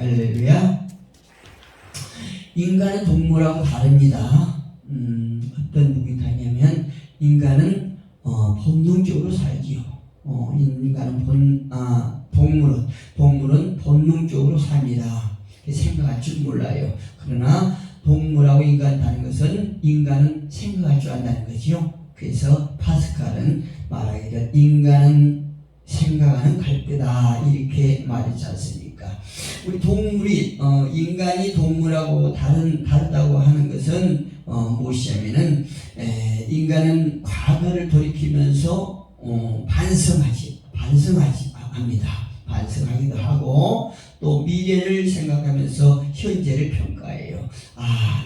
할렐루야. 인간은 동물하고 다릅니다. 어떤 부분이 다르냐면 인간은 본능적으로 살지요. 인간은 동물은 본능적으로 삽니다. 생각할 줄 몰라요. 그러나 동물하고 인간 다른 것은 인간은 생각할 줄 안다는 거지요. 그래서 파스칼은 말하기를 인간은 생각하는 갈대다 이렇게 말했지 않습니까? 우리 동물이 인간이 동물하고 다르다고 하는 것은 무엇이냐면은 인간은 과거를 돌이키면서 반성합니다. 반성하기도 하고 또 미래를 생각하면서 현재를 평가해요.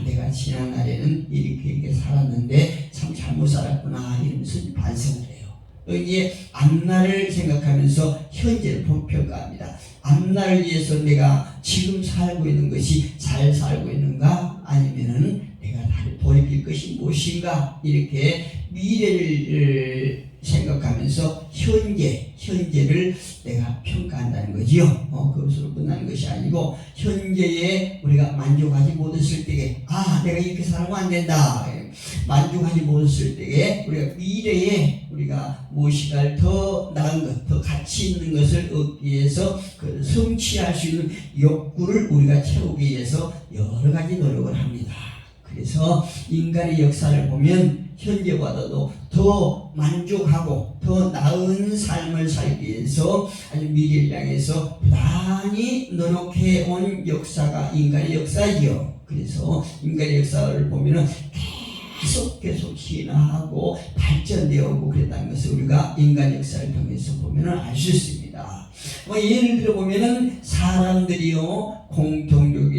내가 지난날에는 이렇게 살았는데 참 잘못 살았구나 이러면서 반성을 해요. 또 이제 앞날을 생각하면서 현재를 평가합니다. 앞날을 위해서 내가 지금 살고 있는 것이 잘 살고 있는가 아니면은 내가 다시 돌이킬 것이 무엇인가 이렇게 미래를 생각하면서 현재를 내가 평가한다는 거지요. 그것으로 끝나는 것이 아니고 현재에 우리가 만족하지 못했을 때에 내가 이렇게 살면 안 된다. 만족하지 못했을 때에 우리가 미래에 우리가 무엇인가 더 나은 것, 더 가치 있는 것을 얻기 위해서 그 성취할 수 있는 욕구를 우리가 채우기 위해서 여러 가지 노력을 합니다. 그래서 인간의 역사를 보면 현재보다도 더 만족하고 더 나은 삶을 살기 위해서 아주 미래를 향해서 부단히 노력해온 역사가 인간의 역사이요. 그래서 인간의 역사를 보면은 계속 진화하고 발전되어오고 그랬다는 것을 우리가 인간 역사를 통해서 보면은 알 수 있습니다. 예를 들어 보면은 사람들이요 공통적으로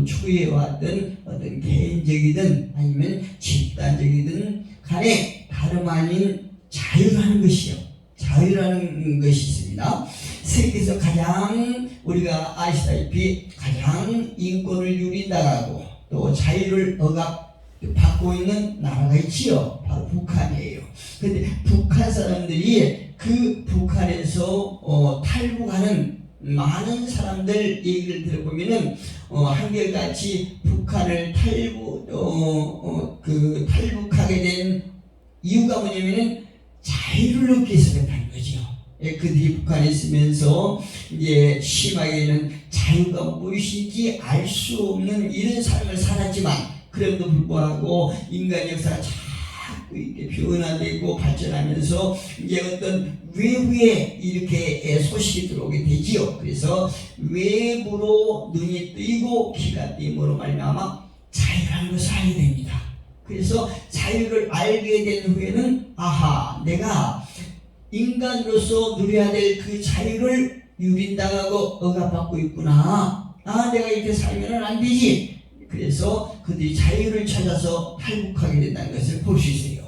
추구해왔던 어떤 개인적이든 아니면 집단적이든 간에 다름 아닌 자유라는 것이요. 자유라는 것이 있습니다. 세계에서 가장 우리가 아시다시피 가장 인권을 누린다고 또 자유를 억압받고 있는 나라가 있지요. 바로 북한이에요. 그런데 북한 사람들이 그 북한에서 탈북하는 많은 사람들 얘기를 들어보면은 한결같이 북한을 탈북하게 된 이유가 뭐냐면은 자유를 얻기 위해서 그랬다는 거죠. 그들이 북한에 있으면서 이제 심하게는 자유가 무엇인지 알 수 없는 이런 삶을 살았지만 그럼에도 불구하고 인간 역사가 자꾸 이렇게 변화되고 발전하면서 이제 어떤 외부에 이렇게 소식이 들어오게 되지요. 그래서 외부로 눈이 뜨이고 귀가 뜨임으로 말미암아 자유라는 것을 알게 됩니다. 그래서 자유를 알게 된 후에는 내가 인간으로서 누려야 될 그 자유를 유린당하고 억압받고 있구나. 내가 이렇게 살면은 안 되지. 그래서 그들이 자유를 찾아서 탈북하게 된다는 것을 볼 수 있어요.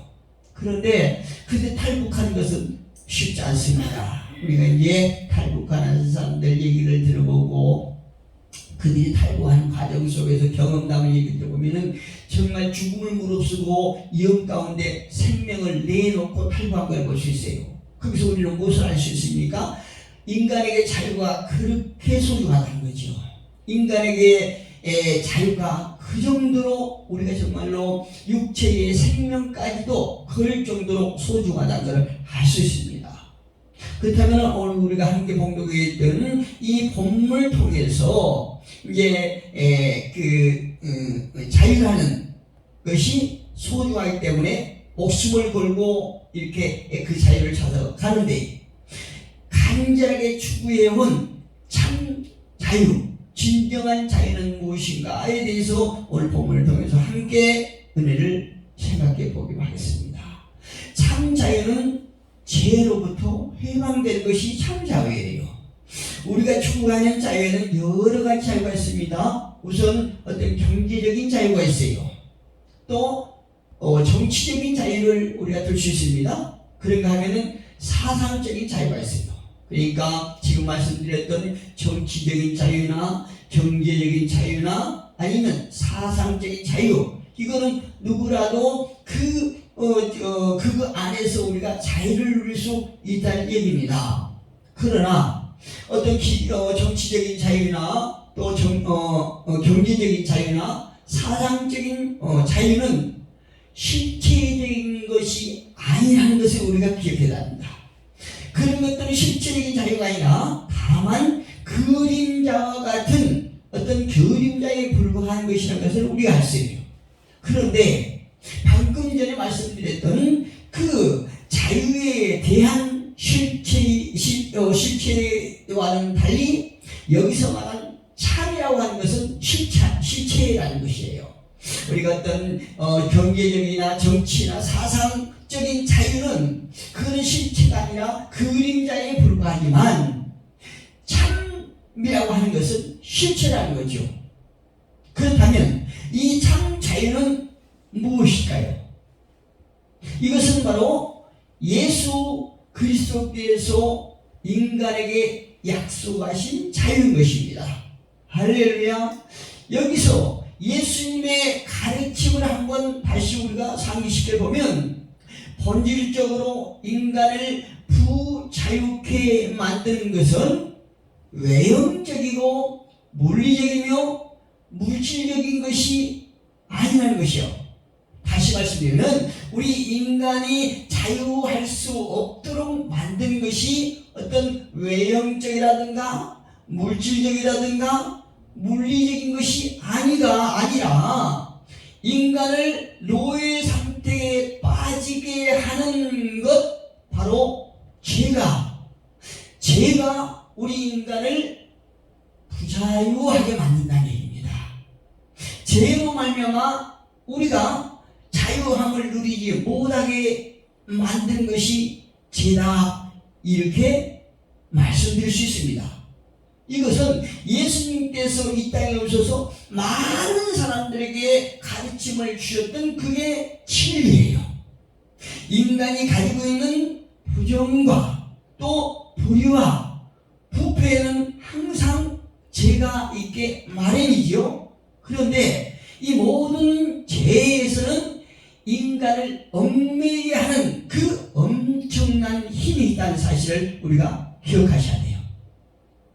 그런데 탈북하는 것은 쉽지 않습니다. 우리가 이제 탈북하는 사람들 얘기를 들어보고 그들이 탈북하는 과정 속에서 경험담을 얘기 들어보면은 정말 죽음을 무릅쓰고 위험 가운데 생명을 내놓고 탈북한 걸 볼 수 있어요. 거기서 우리는 무엇을 알 수 있습니까? 인간에게 자유가 그렇게 소중하다는 거죠. 인간에게 자유가 그 정도로 우리가 정말로 육체의 생명까지도 걸 정도로 소중하다는 것을 알 수 있습니다. 그렇다면 오늘 우리가 함께 봉독했던 이 본문을 통해서 이제 자유라는 것이 소중하기 때문에 목숨을 걸고 이렇게 그 자유를 찾아 가는데 간절하게 추구해온 참 자유, 진정한 자유는 무엇인가에 대해서 오늘 본문을 통해서 함께 은혜를 생각해 보기로 하겠습니다. 참 자유는 죄로부터 해방되는 것이 참 자유예요. 우리가 추구하는 자유에는 여러 가지 자유가 있습니다. 우선 어떤 경제적인 자유가 있어요. 또 정치적인 자유를 우리가 들 수 있습니다. 그런가 하면은 사상적인 자유가 있어요. 그러니까 지금 말씀드렸던 정치적인 자유나 경제적인 자유나 아니면 사상적인 자유, 이거는 누구라도 그 안에서 우리가 자유를 누릴 수 있다는 얘기입니다. 그러나 어떤 정치적인 자유나 또 경제적인 자유나 사상적인 자유는 실체적인 것이 아니라는 것을 우리가 기억해야 합니다. 그런 것들은 실체적인 자유가 아니라 다만 그림자와 같은 어떤 그림자에 불과한 것이라는 것을 우리가 알 수 있어요. 그런데 방금 전에 말씀드렸던 그 자유에 대한 실체와는 달리 여기서 말한 참이라고 하는 것은 실체라는 것이에요. 우리가 어떤 경제적이나 정치나 사상적인 자유는 그런 실체가 아니라 그림자에 불과하지만 참이라고 하는 것은 실체라는 거죠. 그렇다면 이 참 자유는 무엇일까요? 이것은 바로 예수 그리스도께서 인간에게 약속하신 자유인 것입니다. 할렐루야. 여기서 예수님의 가르침을 한번 다시 우리가 상기시켜 보면 본질적으로 인간을 부자유케 만드는 것은 외형적이고 물리적이며 물질적인 것이 아니라는 것이요. 다시 말씀드리면 우리 인간이 자유할 수 없도록 만든 것이 어떤 외형적이라든가 물질적이라든가 물리적인 것이 아니라 인간을 노예 상태에 빠지게 하는 것, 바로 죄가 우리 인간을 부자유하게 만든다는 얘기입니다. 죄로 말미암아 우리가 자유함을 누리지 못하게 만든 것이 죄다, 이렇게 말씀드릴 수 있습니다. 이것은 예수님께서 이 땅에 오셔서 많은 사람들에게 가르침을 주셨던 그게 진리예요. 인간이 가지고 있는 부정과 또 불의와 부패에는 항상 죄가 있게 마련이지요. 그런데 이 모든 죄에서는 인간을 얽매이게 하는 그 엄청난 힘이 있다는 사실을 우리가 기억하셔야 돼요.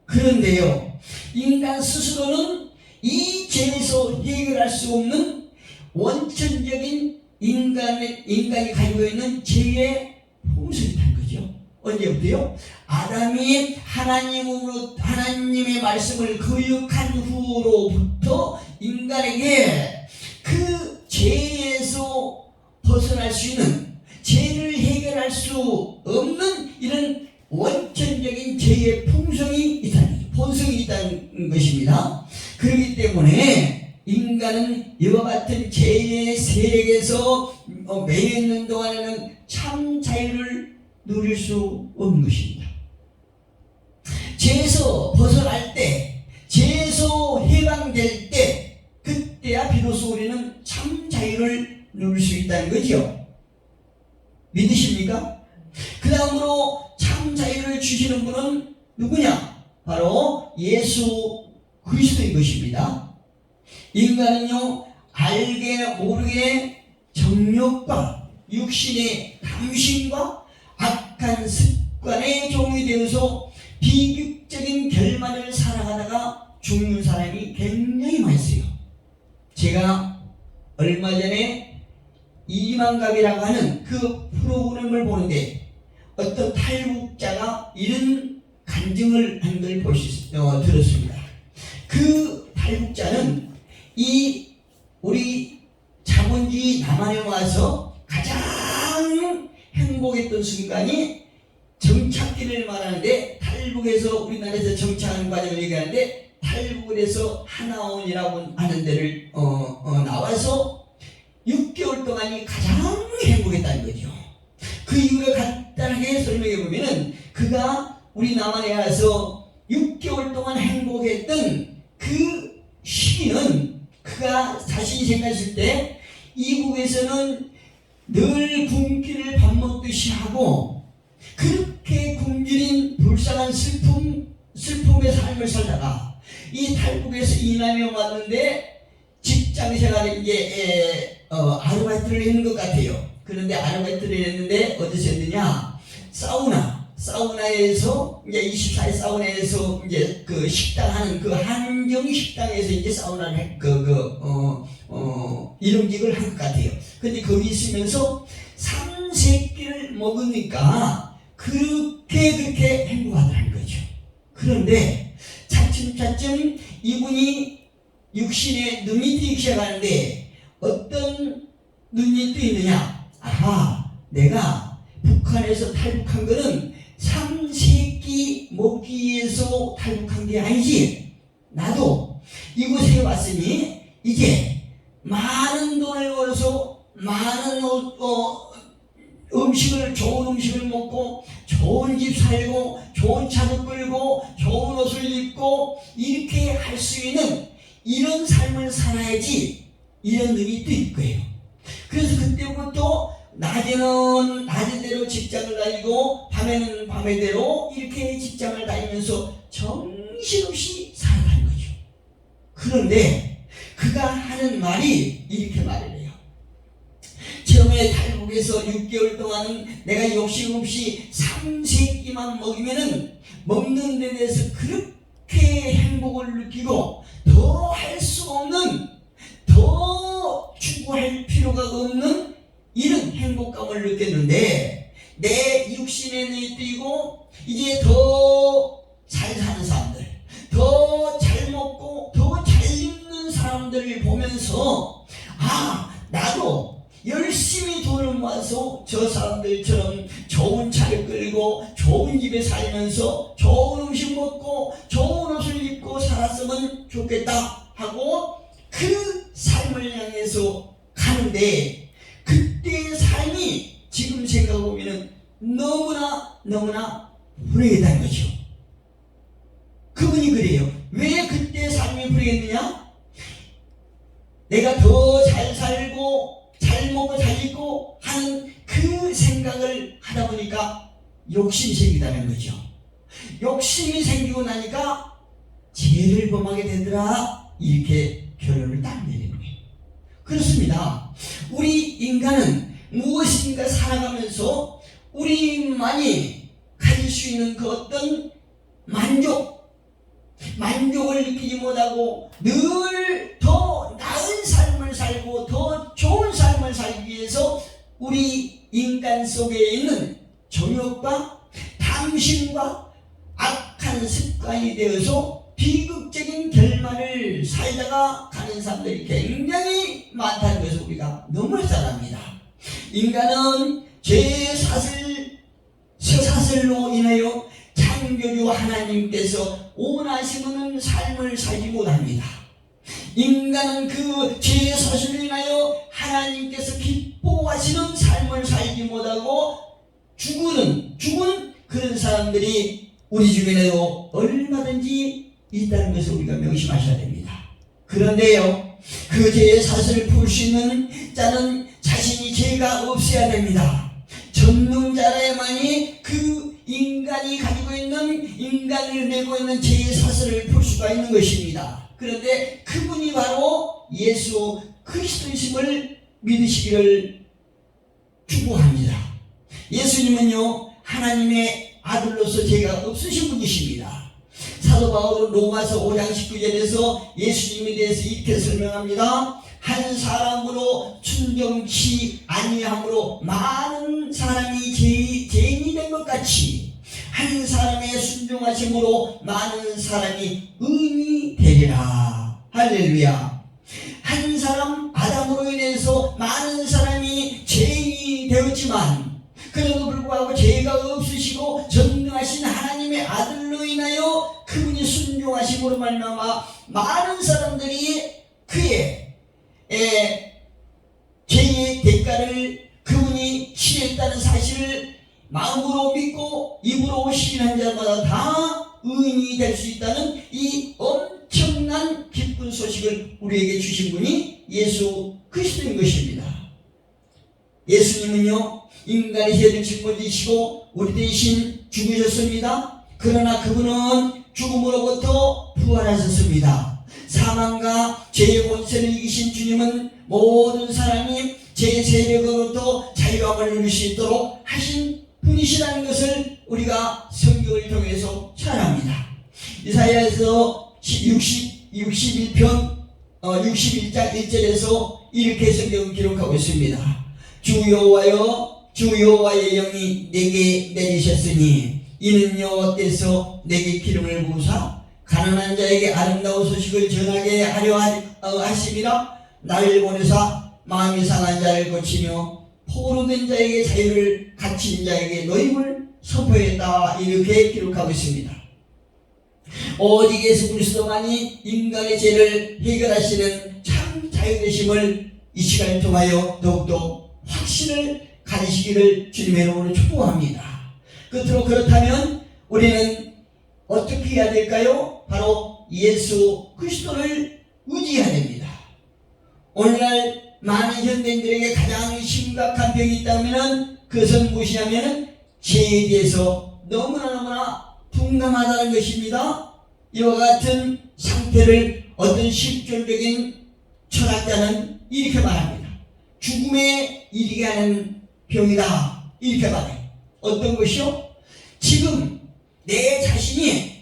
그런데요, 인간 스스로는 이 죄에서 해결할 수 없는 원천적인 인간이 가지고 있는 죄의 본성이 있다는 거죠. 언제부터요? 아담이 하나님의 말씀을 거역한 후로부터 인간에게 그 죄에서 벗어날 수 있는, 죄를 해결할 수 없는 이런 원천적인 죄의 본성이 있다는 것입니다. 그렇기 때문에 인간은 이와 같은 죄의 세력에서 매여 있는 동안에는 참 자유를 누릴 수 없는 것입니다. 죄에서 벗어날 때, 죄에서 해방될 때, 그때야 비로소 우리는 참 자유를 누릴 수 있다는 거죠. 믿으십니까? 그 다음으로 참 자유를 주시는 분은 누구냐? 바로 예수 그리스도인 것입니다. 인간은요, 알게 모르게 정욕과 육신의 탐심과 악한 습관의 종이 되어서 비극적인 결말을 살아가다가 죽는 사람이 굉장히 많았어요. 제가 얼마 전에 이만갑이라고 하는 그 프로그램을 보는데 어떤 탈북자가 이런 간증을 한 걸 들었습니다. 그 탈북자는 우리 자본주의 남한에 와서 가장 행복했던 순간이 정착기를 말하는데, 탈북에서 우리나라에서 정착하는 과정을 얘기하는데, 탈북을 해서 하나원이라고 하는 데를 나와서 6개월 동안이 가장 행복했다는 거죠. 그 이유를 간단하게 설명해 보면은, 그가 우리 남한에 와서 6개월 동안 행복했던 그 시기는, 그가 자신이 생각했을 때 이국에서는 늘 굶기를 밥 먹듯이 하고 그렇게 굶주린 불쌍한 슬픔의 삶을 살다가 이 탈북에서 이남에 왔는데 직장 생활에 이제 아르바이트를 했는 것 같아요. 그런데 아르바이트를 했는데 어디서 했느냐? 사우나에서 이제 24일 사우나에서 이제 그 식당 하는 그 한정 식당에서 이제 사우나를 일용직을 한 것 같아요. 근데 거기 있으면서 삼세끼를 먹으니까 그렇게 행복하다는 거죠. 그런데 차츰 이분이 육신에 눈이 뜨기 시작하는데 어떤 눈이 뜨이느냐? 아하, 내가 북한에서 탈북한 거는 삼세끼 먹기 위해서 탈북한 게 아니지. 나도 이곳에 왔으니 이제 많은 돈을 벌어서 많은 음식을, 좋은 음식을 먹고 좋은 집 살고 좋은 차도 끌고 좋은 옷을 입고 이렇게 할 수 있는 이런 삶을 살아야지, 이런 눈이 뜰 거예요. 그래서 그때부터 낮에는 낮에대로 직장을 다니고 밤에는 밤에대로 이렇게 직장을 다니면서 정신없이 살아가는 거죠. 그런데 그가 하는 말이 이렇게 말을 해요. 처음에 탈북에서 6개월 동안은 내가 욕심 없이 삼세끼만 먹으면은 먹는 데 대해서 그렇게 행복을 느끼고 더 할 수 없는, 더 추구할 필요가 없는 이런 행복감을 느꼈는데, 내 육신에 눈이 뜨이고 이제 더 잘 사는 사람들, 더 잘 먹고 더 잘 입는 사람들을 보면서 아, 나도 열심히 돈을 모아서 저 사람들처럼 좋은 차를 끌고 좋은 집에 살면서 좋은 음식 먹고 좋은 옷을 입고 살았으면 좋겠다 하고 그 삶을 향해서 가는데, 그때의 삶이 지금 생각해보면 너무나 불행했다는 거죠. 그분이 그래요. 왜 그때 삶이 불행했느냐? 내가 더 잘 살고 잘 먹고 잘 입고 하는 그 생각을 하다 보니까 욕심이 생기다는 거죠. 욕심이 생기고 나니까 죄를 범하게 되더라, 이렇게 결론을 딱 내리는 거예요. 그렇습니다. 우리 인간은 무엇인가 살아가면서 우리만이 가질 수 있는 그 어떤 만족을 느끼지 못하고 늘 더 나은 삶을 살고 더 좋은 삶을 살기 위해서 우리 인간 속에 있는 정욕과 탐심과 악한 습관이 되어서 비극적인 결말을 살다가 가는 사람들이 굉장히 많다는 것을 우리가 너무 잘 압니다. 인간은 쇠사슬로 인하여 창조주 하나님께서 원하시는 삶을 살지 못합니다. 인간은 그 죄의 사슬로 인하여 하나님께서 기뻐하시는 삶을 살지 못하고 죽은 그런 사람들이 우리 주변에도 얼마든지 있다는 것을 우리가 명심하셔야 됩니다. 그런데요, 그 죄의 사슬을 풀 수 있는 자는 자신이 죄가 없어야 됩니다. 전능자라야만이 그 인간이 가지고 있는, 인간을 메고 있는 죄의 사슬을 풀 수가 있는 것입니다. 그런데 그분이 바로 예수 그리스도이심을 믿으시기를 축복합니다. 예수님은요, 하나님의 아들로서 죄가 없으신 분이십니다. 사도 바울은 로마서 5장 19절에서 예수님에 대해서 이렇게 설명합니다. 한 사람으로 순종치 아니함으로 많은 사람이 죄인이 된 것 같이 한 사람의 순종하심으로 많은 사람이 의인이 되리라. 할렐루야. 한 사람 아담으로 인해서 많은 사람이 죄인이 되었지만 그래도 불구하고 죄가 없으시고 전능하신 하나님의 아들로 인하여 그분이 순종하심으로 말미암아 많은 사람들이 그의 죄의 대가를 그분이 치렀다는 사실을 마음으로 믿고 입으로 시인한 자마다 다 의인이 될 수 있다는 이 엄청난 기쁜 소식을 우리에게 주신 분이 예수 그리스도인 것입니다. 예수님은요, 인간의 죄를 짊어지시고 우리 대신 죽으셨습니다. 그러나 그분은 죽음으로부터 부활하셨습니다. 사망과 죄의 권세를 이기신 주님은 모든 사람이 죄의 세력으로부터 자유함을 누릴 수 있도록 하신 분이시라는 것을 우리가 성경을 통해서 찾아합니다. 이사야에서 61장 1절에서 이렇게 성경을 기록하고 있습니다. 주 여호와여, 주 여호와의 영이 내게 내리셨으니 이는 여호와께서 내게 기름을 부으사 가난한 자에게 아름다운 소식을 전하게 하려 하심이라. 나를 보내사 마음이 상한 자를 고치며 포로된 자에게 자유를, 갇힌 자에게 노임을 선포했다. 이렇게 기록하고 있습니다. 오직 예수 그리스도만이 인간의 죄를 해결하시는 참 자유되심을 이 시간을 통하여 더욱더 확신을 가지시기를 주님의 이름으로 축복합니다. 끝으로 그렇다면 우리는 어떻게 해야 될까요? 바로 예수 그리스도를 의지해야 됩니다. 오늘날 많은 현대인들에게 가장 심각한 병이 있다면 그것은 무엇이냐면 죄에 대해서 너무나 둔감하다는 것입니다. 이와 같은 상태를 어떤 실존적인 철학자는 이렇게 말합니다. 죽음에 이르게 하는 병이다. 이렇게 말해요. 어떤 것이요? 지금 내 자신이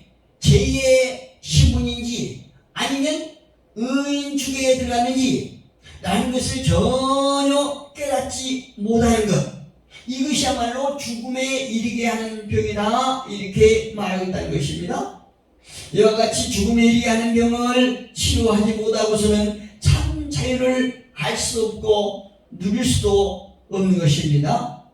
죄의 신분인지 아니면 의인 중에 들어가는지 라는 것을 전혀 깨닫지 못하는 것, 이것이야말로 죽음에 이르게 하는 병이다. 이렇게 말하고 있다는 것입니다. 이와 같이 죽음에 이르게 하는 병을 치료하지 못하고서는 참 자유를 알 수 없고 누릴 수도 없는 것입니다.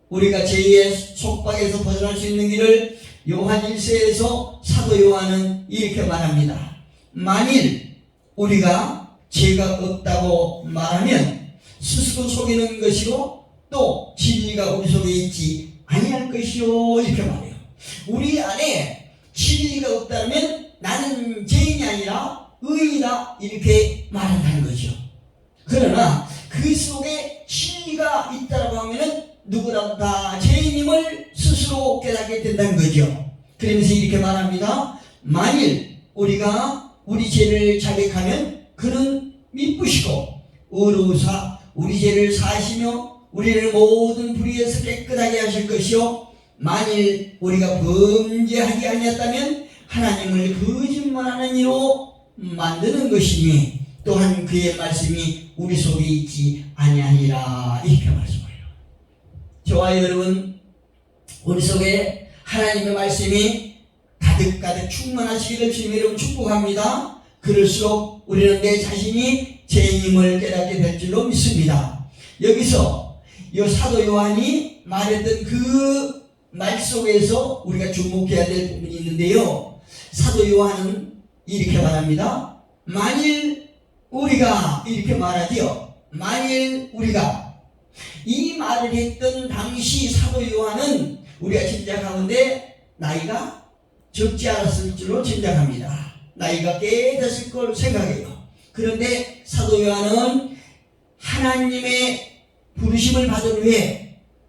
우리가 죄의 속박에서 벗어날 수 있는 길을 요한 1세에서 사도 요한은 이렇게 말합니다. 만일 우리가 죄가 없다고 말하면 스스로 속이는 것이고 또 진리가 우리 속에 있지 아니할 것이요. 이렇게 말해요. 우리 안에 진리가 없다면 나는 죄인이 아니라 의인이다. 이렇게 말한다는 거죠. 그러나 그 속에 진리가 있다고 하면은 누구라도 다 죄인임을 스스로 깨닫게 된다는 거죠. 그러면서 이렇게 말합니다. 만일 우리가 우리 죄를 자백하면 그는 미쁘시고 의로우사 우리 죄를 사하시며 우리를 모든 불의에서 깨끗하게 하실 것이요 만일 우리가 범죄하지 아니었다면 하나님을 거짓말하는 이로 만드는 것이니 또한 그의 말씀이 우리 속에 있지 아니하니라. 이렇게 말씀해요. 저와 여러분, 우리 속에 하나님의 말씀이 가득가득 충만하시기를 주님의 이름으로 축복합니다. 그럴수록 우리는 내 자신이 죄인임을 깨닫게 될 줄로 믿습니다. 여기서 이 사도 요한이 말했던 그 말 속에서 우리가 주목해야 될 부분이 있는데요. 사도 요한은 이렇게 말합니다. 만일 우리가, 이렇게 말하지요. 만일 우리가, 이 말을 했던 당시 사도 요한은 우리가 짐작하는데 나이가 적지 않았을 줄로 짐작합니다. 나이가 꽤 됐을 걸 생각해요. 그런데 사도 요한은 하나님의 부르심을 받은 후에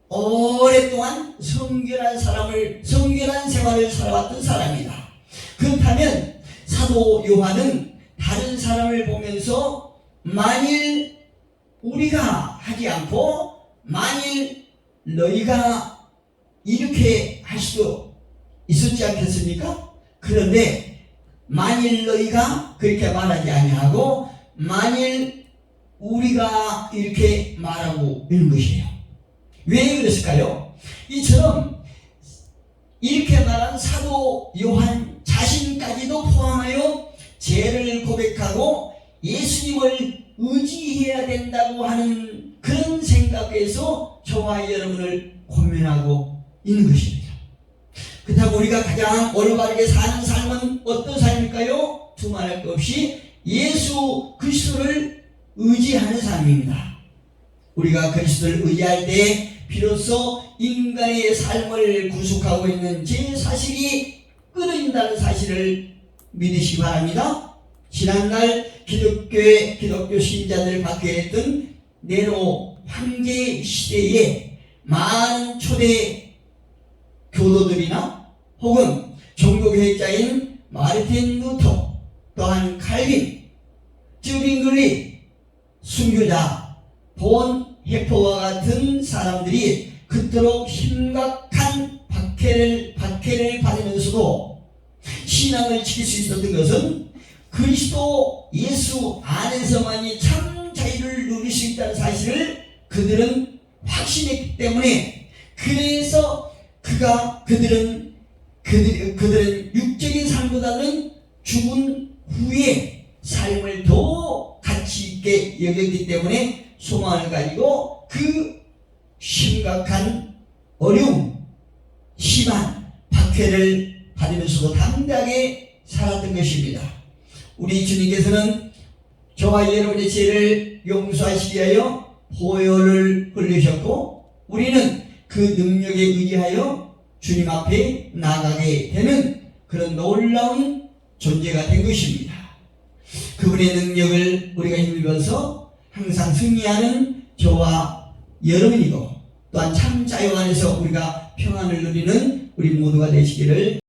오랫동안 성결한 생활을 살아왔던 사람이다. 그렇다면 사도 요한은 다른 사람을 보면서 만일 우리가 하지 않고 만일 너희가 이렇게 할 수도 있었지 않겠습니까? 그런데 만일 너희가 그렇게 말하지 아니하고 만일 우리가 이렇게 말하고 있는 것이에요. 왜 그랬을까요? 이처럼 이렇게 말한 사도 요한 자신까지도 포함하여 죄를 고백하고 예수님을 의지해야 된다고 하는 그런 생각에서 저와 여러분을 고민하고 있는 것입니다. 그렇다고 우리가 가장 올바르게 사는 삶은 어떤 삶일까요? 두말할 것 없이 예수 그리스도를 의지하는 삶입니다. 우리가 그리스도를 의지할 때 비로소 인간의 삶을 구속하고 있는 제 사실이 끊어진다는 사실을 믿으시기 바랍니다. 지난날 기독교 신자들 밖에 했던 네로 황제 시대에 많은 초대 교도들이나 혹은 종교개혁자인 마르틴 루터, 또한 칼빈, 쯔빙글리, 순교자, 본 해퍼와 같은 사람들이 그토록 심각한 박해를 신앙을 지킬 수 있었던 것은 그리스도 예수 안에서만이 참 자유를 누릴 수 있다는 사실을 그들은 확신했기 때문에, 그래서 그들은 육적인 삶보다는 죽은 후에 삶을 더 가치 있게 여겼기 때문에 소망을 가지고 그 심각한 어려움, 심한 박해를 받으면서도 당당하게 살았던 것입니다. 우리 주님께서는 저와 여러분의 죄를 용서하시기 위하여 보혈을 흘리셨고, 우리는 그 능력에 의지하여 주님 앞에 나가게 되는 그런 놀라운 존재가 된 것입니다. 그분의 능력을 우리가 힘입어서 항상 승리하는 저와 여러분이고, 또한 참 자유 안에서 우리가 평안을 누리는 우리 모두가 되시기를